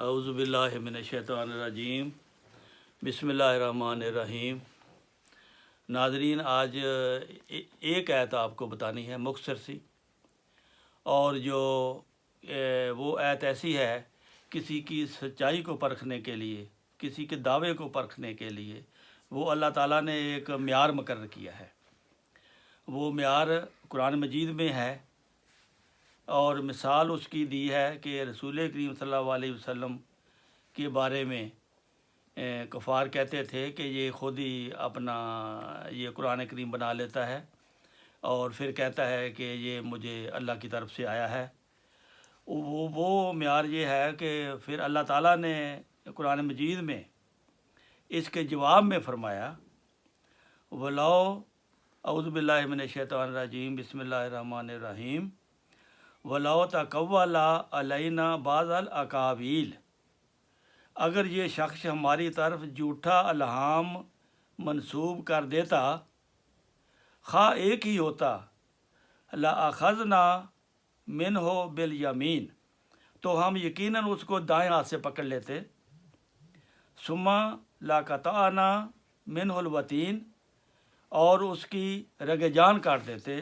اعوذ باللہ من الشیطان الرجیم، بسم اللہ الرحمن الرحیم۔ ناظرین، آج ایک آیت آپ کو بتانی ہے، مختصر سی، اور جو وہ آیت ایسی ہے کسی کی سچائی کو پرکھنے کے لیے، کسی کے دعوے کو پرکھنے کے لیے وہ اللہ تعالیٰ نے ایک معیار مقرر کیا ہے۔ وہ معیار قرآن مجید میں ہے، اور مثال اس کی دی ہے کہ رسول کریم صلی اللہ علیہ وسلم کے بارے میں کفار کہتے تھے کہ یہ خود ہی اپنا یہ قرآن کریم بنا لیتا ہے اور پھر کہتا ہے کہ یہ مجھے اللہ کی طرف سے آیا ہے۔ وہ معیار یہ ہے کہ پھر اللہ تعالیٰ نے قرآن مجید میں اس کے جواب میں فرمایا، وَلَوْ اعوذ باللہ من الشیطان الرجیم، بسم اللہ الرحمن الرحیم، وَلَوْ تَقَوَّلَ عَلَيْنَا بَعْضَ الْأَقَاوِيلِ، اگر یہ شخص ہماری طرف جھوٹا الہام منسوب کر دیتا، خواہ ایک ہی ہوتا، لَأَخَذْنَا مِنْهُ بِالْيَمِينِ، تو ہم یقیناً اس کو دائیں ہاتھ سے پکڑ لیتے، ثُمَّ لَقَطَعْنَا مِنْهُ الْوَتِينَ، اور اس کی رگ جان کاٹ دیتے،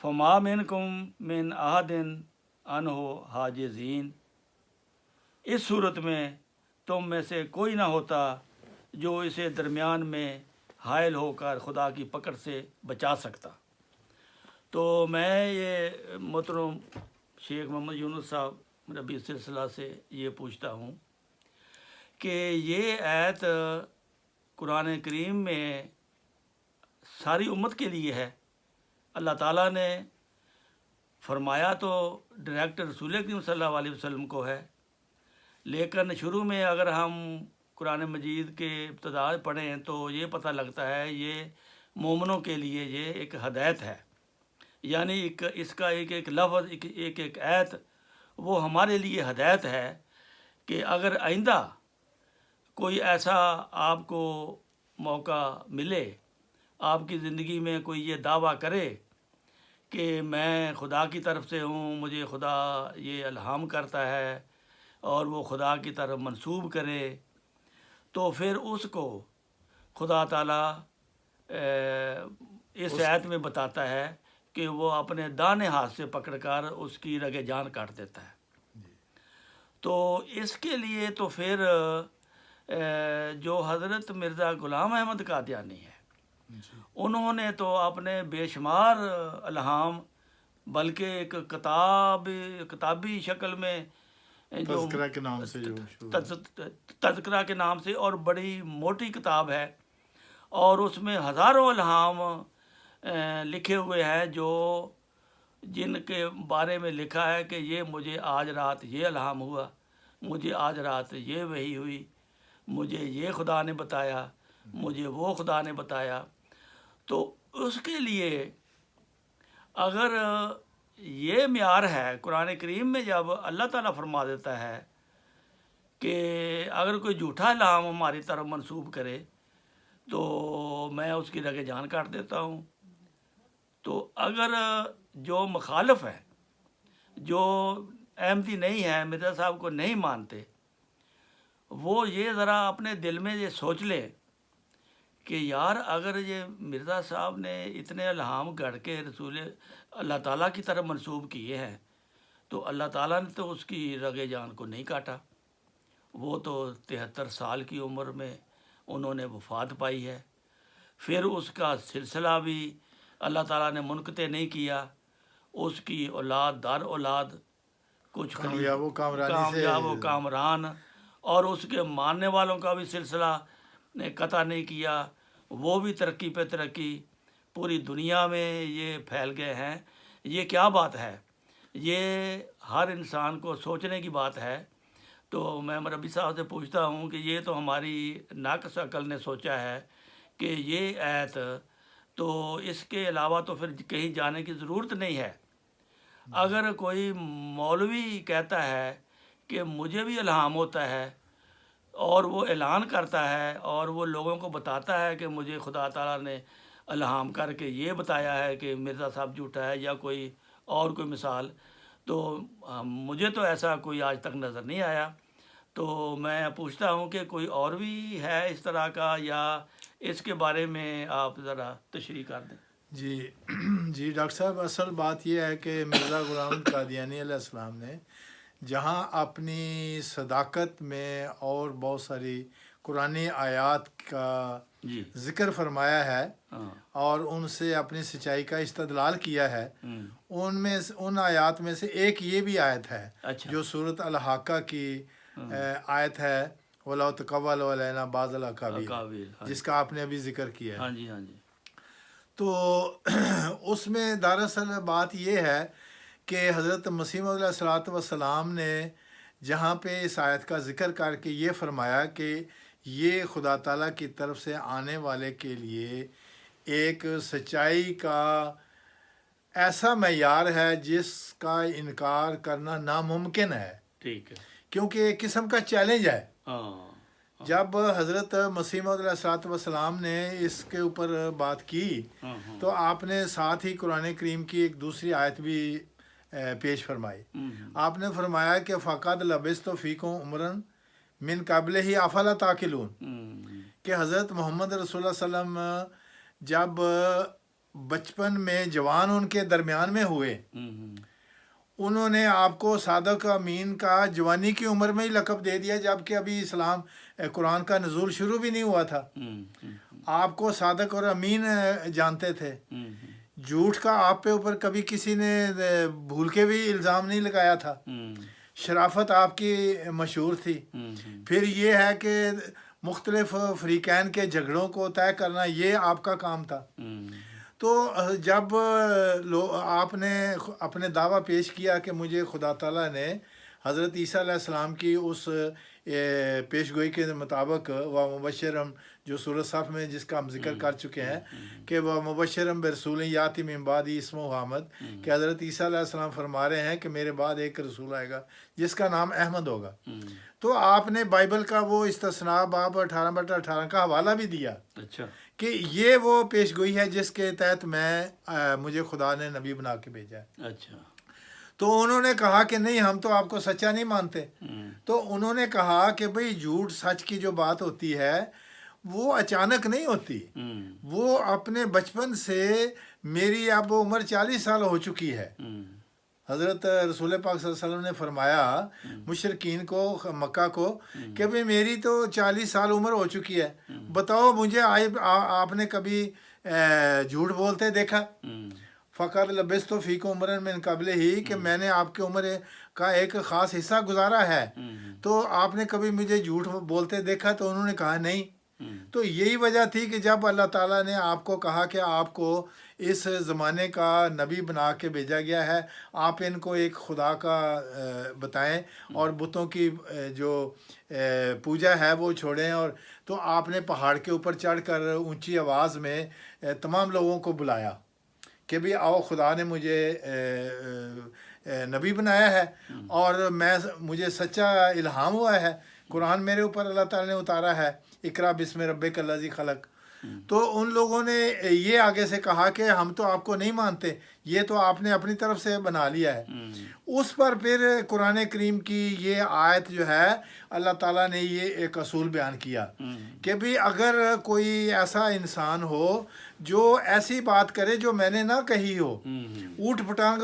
فما منکم من احد عنہ حاجزین، اس صورت میں تم میں سے کوئی نہ ہوتا جو اسے درمیان میں حائل ہو کر خدا کی پکڑ سے بچا سکتا۔ تو میں یہ محترم شیخ محمد یونس صاحب ربی سلسلہ سے یہ پوچھتا ہوں کہ یہ آیت قرآن کریم میں ساری امت کے لیے ہے۔ اللہ تعالیٰ نے فرمایا تو ڈائریکٹ رسول کریم صلی اللہ علیہ وسلم کو ہے، لیکن شروع میں اگر ہم قرآن مجید کے ابتدا پڑھیں تو یہ پتہ لگتا ہے یہ مومنوں کے لیے یہ ایک ہدایت ہے، یعنی اس کا ایک لفظ، ایک آیت وہ ہمارے لیے ہدایت ہے کہ اگر آئندہ کوئی ایسا آپ کو موقع ملے، آپ کی زندگی میں کوئی یہ دعویٰ کرے کہ میں خدا کی طرف سے ہوں، مجھے خدا یہ الہام کرتا ہے، اور وہ خدا کی طرف منسوب کرے، تو پھر اس کو خدا تعالیٰ اس آیت میں بتاتا ہے کہ وہ اپنے دانے ہاتھ سے پکڑ کر اس کی رگ جان کاٹ دیتا ہے۔ تو اس کے لیے تو پھر جو حضرت مرزا غلام احمد قادیانی ہے، انہوں نے تو اپنے بے شمار الہام، بلکہ ایک کتابی شکل میں تذکرہ کے نام سے تذکرہ کے نام سے، اور بڑی موٹی کتاب ہے، اور اس میں ہزاروں الہام لکھے ہوئے ہیں جن کے بارے میں لکھا ہے کہ یہ مجھے آج رات یہ الہام ہوا، مجھے آج رات یہ وحی ہوئی، مجھے یہ خدا نے بتایا، مجھے وہ خدا نے بتایا۔ تو اس کے لیے اگر یہ معیار ہے قرآن کریم میں، جب اللہ تعالیٰ فرما دیتا ہے کہ اگر کوئی جھوٹا الہام ہماری طرف منسوب کرے تو میں اس کی رگ جان کاٹ دیتا ہوں، تو اگر جو مخالف ہے، جو احمدی نہیں ہے، مرزا صاحب کو نہیں مانتے، وہ یہ ذرا اپنے دل میں یہ سوچ لے کہ یار اگر یہ مرزا صاحب نے اتنے الہام گڑھ کے رسول اللہ تعالیٰ کی طرف منسوب کیے ہیں، تو اللہ تعالیٰ نے تو اس کی رگ جان کو نہیں کاٹا۔ وہ تو 73 سال کی عمر میں انہوں نے وفات پائی ہے، پھر اس کا سلسلہ بھی اللہ تعالیٰ نے منقطع نہیں کیا، اس کی اولاد در اولاد کچھ کامیاب و کامران اور اس کے ماننے والوں کا بھی سلسلہ نے قطع نہیں کیا، وہ بھی ترقی پہ ترقی پوری دنیا میں یہ پھیل گئے ہیں۔ یہ کیا بات ہے؟ یہ ہر انسان کو سوچنے کی بات ہے۔ تو میں مربی صاحب سے پوچھتا ہوں کہ یہ تو ہماری ناقص عقل نے سوچا ہے کہ یہ آیت، تو اس کے علاوہ تو پھر کہیں جانے کی ضرورت نہیں ہے۔ اگر کوئی مولوی کہتا ہے کہ مجھے بھی الہام ہوتا ہے، اور وہ اعلان کرتا ہے اور وہ لوگوں کو بتاتا ہے کہ مجھے خدا تعالیٰ نے الہام کر کے یہ بتایا ہے کہ مرزا صاحب جھوٹا ہے، یا کوئی مثال، تو مجھے تو ایسا کوئی آج تک نظر نہیں آیا. تو میں پوچھتا ہوں کہ کوئی اور بھی ہے اس طرح کا، یا اس کے بارے میں آپ ذرا تشریح کر دیں. جی جی ڈاکٹر صاحب، اصل بات یہ ہے کہ مرزا غلام قادیانی علیہ السلام نے جہاں اپنی صداقت میں اور بہت ساری قرآنی آیات کا جی. ذکر فرمایا ہے ہاں. اور ان سے اپنی سچائی کا استدلال کیا ہے، ان آیات میں سے ایک یہ بھی آیت ہے اچھا. جو سورۃ الحاقہ کی آیت ہے، وَلَوْ تَقَوَّلَ عَلَيْنَا بَعْضَ الْأَقَاوِيلِ، اقاویل. ہاں جس کا آپ نے ابھی ذکر کیا ہے. ہاں جی. ہاں جی. تو اس میں دراصل بات یہ ہے کہ حضرت مسیح علیہ الصلوۃ والسلام نے جہاں پہ اس آیت کا ذکر کر کے یہ فرمایا کہ یہ خدا تعالیٰ کی طرف سے آنے والے کے لیے ایک سچائی کا ایسا معیار ہے جس کا انکار کرنا ناممکن ہے، ٹھیک ہے. کیونکہ ایک قسم کا چیلنج ہے. ہاں. جب حضرت مسیح موعود علیہ الصلوۃ والسلام نے اس کے اوپر بات کی تو آپ نے ساتھ ہی قرآن کریم کی ایک دوسری آیت بھی پیش فرمائی. آپ نے فرمایا کہ فَقَدْ لَبِثْتُ فِيكُمْ عُمْرًا مِنْ قَبْلِهِ أَفَلَا تَعْقِلُونَ، کہ حضرت محمد رسول اللہ صلی اللہ علیہ وسلم جب بچپن میں جوان ان کے درمیان میں ہوئے، انہوں نے آپ کو صادق امین کا جوانی کی عمر میں ہی لقب دے دیا، جبکہ ابھی اسلام قرآن کا نزول شروع بھی نہیں ہوا تھا. آپ کو صادق اور امین جانتے تھے. جھوٹ کا آپ پہ اوپر کبھی کسی نے بھول کے بھی الزام نہیں لگایا تھا. شرافت آپ کی مشہور تھی. پھر یہ ہے کہ مختلف فریقین کے جھگڑوں کو طے کرنا یہ آپ کا کام تھا. تو جب آپ نے اپنے دعویٰ پیش کیا کہ مجھے خدا تعالیٰ نے حضرت عیسیٰ علیہ السلام کی اس پیش گوئی کے مطابق و مبشرم، جو سورۃ صف میں جس کا ہم ذکر کر چکے ہیں کہ وہ مبشرم برسول یاتی من بعدی اسمہ احمد، کہ حضرت عیسیٰ علیہ السلام فرما رہے ہیں کہ میرے بعد ایک رسول آئے گا جس کا نام احمد ہوگا. تو آپ نے بائبل کا وہ استثناء باب 18/18 کا حوالہ بھی دیا. اچھا. کہ یہ وہ پیش گوئی ہے جس کے تحت مجھے خدا نے نبی بنا کے بھیجا ہے. اچھا. تو انہوں نے کہا کہ نہیں، ہم تو آپ کو سچا نہیں مانتے. تو انہوں نے کہا کہ بھئی جھوٹ سچ کی جو بات ہوتی ہے وہ اچانک نہیں ہوتی، وہ اپنے بچپن سے، میری اب عمر 40 سال ہو چکی ہے. حضرت رسول پاک صلی اللہ علیہ وسلم نے فرمایا مشرکین کو، مکہ کو، کہ بھئی میری تو 40 سال عمر ہو چکی ہے، بتاؤ مجھے آپ نے کبھی جھوٹ بولتے دیکھا؟ فَقَدْ لَبِثْتُ فِيكُمْ عُمْرًا مِنْ قَبْلِهِ، کہ میں نے آپ کے عمر کا ایک خاص حصہ گزارا ہے، تو آپ نے کبھی مجھے جھوٹ بولتے دیکھا؟ تو انہوں نے کہا نہیں. تو یہی وجہ تھی کہ جب اللہ تعالیٰ نے آپ کو کہا کہ آپ کو اس زمانے کا نبی بنا کے بھیجا گیا ہے، آپ ان کو ایک خدا کا بتائیں اور بتوں کی جو پوجا ہے وہ چھوڑیں. اور تو آپ نے پہاڑ کے اوپر چڑھ کر اونچی آواز میں تمام لوگوں کو بلایا کہ بھی آؤ، خدا نے مجھے نبی بنایا ہے اور مجھے سچا الہام ہوا ہے، قرآن میرے اوپر اللہ تعالیٰ نے اتارا ہے، اقرا بسم ربک الذی خلق. تو ان لوگوں نے یہ آگے سے کہا کہ ہم تو آپ کو نہیں مانتے، یہ تو آپ نے اپنی طرف سے بنا لیا ہے. اس پر پھر قرآن کریم کی یہ آیت جو ہے، اللہ تعالیٰ نے یہ ایک اصول بیان کیا کہ بھی اگر کوئی ایسا انسان ہو جو ایسی بات کرے جو میں نے نہ کہی ہو، اوٹ پٹانگ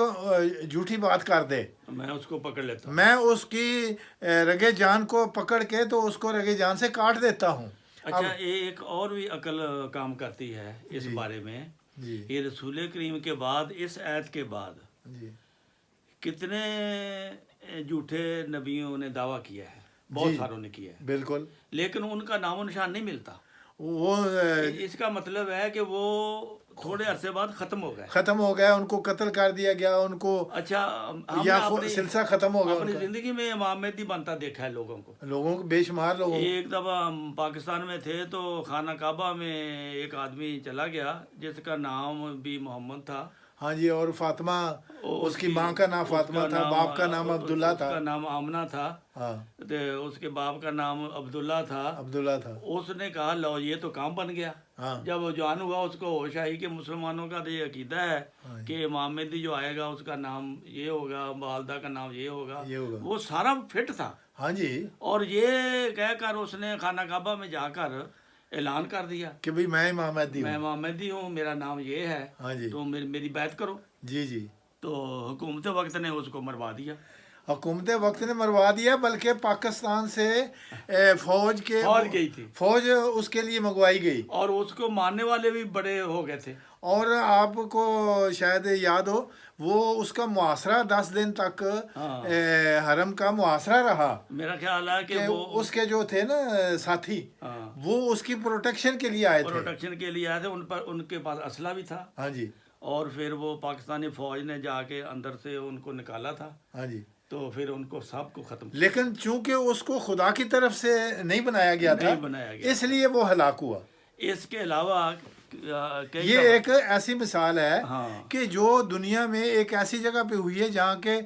جھوٹی بات کر دے، میں اس کو پکڑ لیتا ہوں، میں اس کی رگے جان کو پکڑ کے تو اس کو رگے جان سے کاٹ دیتا ہوں. اچھا، ایک اور بھی عقل کام کرتی ہے اس بارے میں. جی یہ رسول کریم کے بعد، اس آیت کے بعد جی کتنے جھوٹے نبیوں نے دعویٰ کیا ہے، بہت ساروں نے کیا ہے، بالکل، لیکن ان کا نام و نشان نہیں ملتا. وہ اس کا مطلب ہے کہ وہ تھوڑے عرصے بعد ختم ہو گئے، ان کو قتل کر دیا گیا، ان کو اچھا، یا سلسلہ ختم ہو گیا. اپنی زندگی میں امام مہدی بنتا دیکھا ہے لوگوں کو بے شمار لوگوں. ایک دفعہ ہم پاکستان میں تھے تو خانہ کعبہ میں ایک آدمی چلا گیا جس کا نام بھی محمد تھا ہاں جی، اور فاطمہ اس کی ماں کا نام فاطمہ تھا، باپ کا نام عبداللہ اس تھا. کا نام آمنہ تھا، ہاں اس کے باپ کا نام عبداللہ تھا. عبداللہ تھا. اس نے کہا لو یہ تو کام بن گیا. ہاں جب وہ جوان ہوا اس کو ہوش آئی کہ مسلمانوں کا تو یہ عقیدہ ہے ہاں کہ امام مہدی جو آئے گا اس کا نام یہ ہوگا، والدہ کا نام یہ ہوگا. یہ ہوگا. وہ سارا فٹ تھا. ہاں جی، اور یہ کہہ کر اس نے خانہ کعبہ میں جا کر اعلان کر دیا کہ بھئی میں امام مہدی میں ہوں. امام مہدی ہوں، میرا نام یہ ہے، ہاں جی تو میری بیعت کرو. جی جی. تو حکومت وقت نے اس کو مروا دیا. حکومت وقت نے مروا دیا، بلکہ پاکستان سے فوج گئی تھی فوج اس کے لیے منگوائی گئی. اور اس کو ماننے والے بھی بڑے ہو گئے تھے. اور آپ کو شاید یاد ہو وہ اس کا محاصرہ 10 دن تک ہاں. حرم کا محاصرہ رہا. میرا خیال ہے کہ وہ اس کے جو تھے نا ساتھی، ہاں وہ اس کی پروٹیکشن کے لیے آئے تھے. پروٹیکشن کے لیے آئے تھے. ان کے پاس اسلحہ بھی تھا. ہاں جی اور پھر وہ پاکستانی فوج نے جا کے اندر سے ان کو نکالا تھا. ہاں جی. تو پھر ان کو سب کو ختم لیکن چونکہ اس کو خدا کی طرف سے نہیں بنایا گیا تھا، نہیں بنایا گیا. اس لیے وہ ہلاک ہوا. اس کے علاوہ کئی یہ ایک ایسی مثال ہے ہاں کہ جو دنیا میں ایک ایسی جگہ پہ ہوئی ہے جہاں کے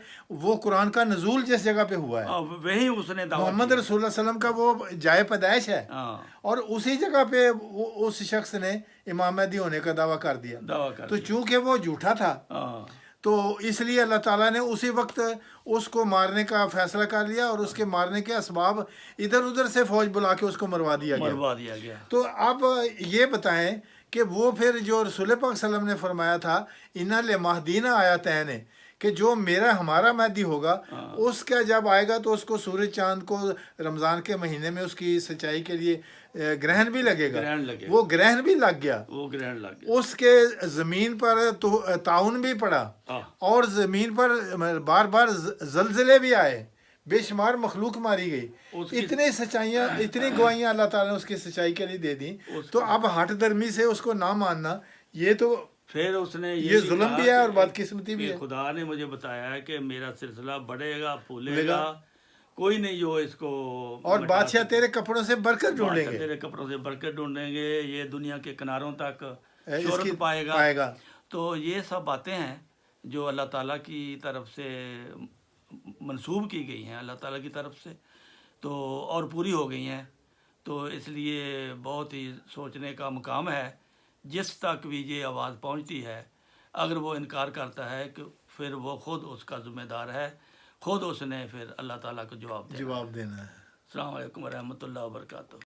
وہ قرآن کا نزول جس جگہ پہ ہوا ہے، وہی اس نے دعوت محمد رسول اللہ علیہ وسلم کا وہ جائے پیدائش ہے، ہاں اور اسی جگہ پہ اس شخص نے امام مہدی ہونے کا دعویٰ کر دیا. دعویٰ کر تو دیا. چونکہ وہ جھوٹا تھا ہاں تو اس لیے اللہ تعالیٰ نے اسی وقت اس کو مارنے کا فیصلہ کر لیا، اور اس کے مارنے کے اسباب ادھر ادھر سے فوج بلا کے اس کو مروا دیا گیا. مروا دیا گیا. تو اب یہ بتائیں کہ وہ پھر جو رسول پاک صلی اللہ علیہ وسلم نے فرمایا تھا اِنَّ لِمَہْدِینَ آیَاتَینِ، کہ جو ہمارا مہدی ہوگا اس کا جب آئے گا تو اس کو سورج چاند کو رمضان کے مہینے میں اس کی سچائی کے لیے گرہن بھی لگے گا. گرہن لگے گا. وہ گرہن بھی لگ گیا، وہ گرہن لگ گیا. اس کے زمین پر تعاون بھی پڑا، ہاں. اور زمین پر بار بار زلزلے بھی آئے، بے شمار مخلوق ماری گئی. اس کی اتنی سچائیاں، اتنی گواہیاں اللہ تعالیٰ نے اس کی سچائی کے لیے دے دیں. تو اب ہٹ درمی سے اس کو نہ ماننا، یہ تو پھر اس نے یہ ظلم کہا بھی ہے اور کہ- بدقسمتی بھی کہ ہے. خدا نے مجھے بتایا ہے کہ میرا سلسلہ بڑھے گا، پھولے گا، کوئی نہیں جو اس کو اور مٹا بادشاہ سکے. تیرے کپڑوں سے برکت ڈھونڈیں بادشاہ گے، تیرے کپڑوں سے برکت ڈھونڈیں گے، یہ دنیا کے کناروں تک اس کی شہرت پائے گا. تو یہ سب باتیں ہیں جو اللہ تعالیٰ کی طرف سے منسوب کی گئی ہیں، اللہ تعالیٰ کی طرف سے، تو اور پوری ہو گئی ہیں. تو اس لیے بہت ہی سوچنے کا مقام ہے. جس تک بھی یہ آواز پہنچتی ہے، اگر وہ انکار کرتا ہے کہ پھر وہ خود اس کا ذمہ دار ہے، خود اس نے پھر اللہ تعالیٰ کو جواب دینا ہے. جواب دینا ہے. السلام علیکم ورحمۃ اللہ وبرکاتہ.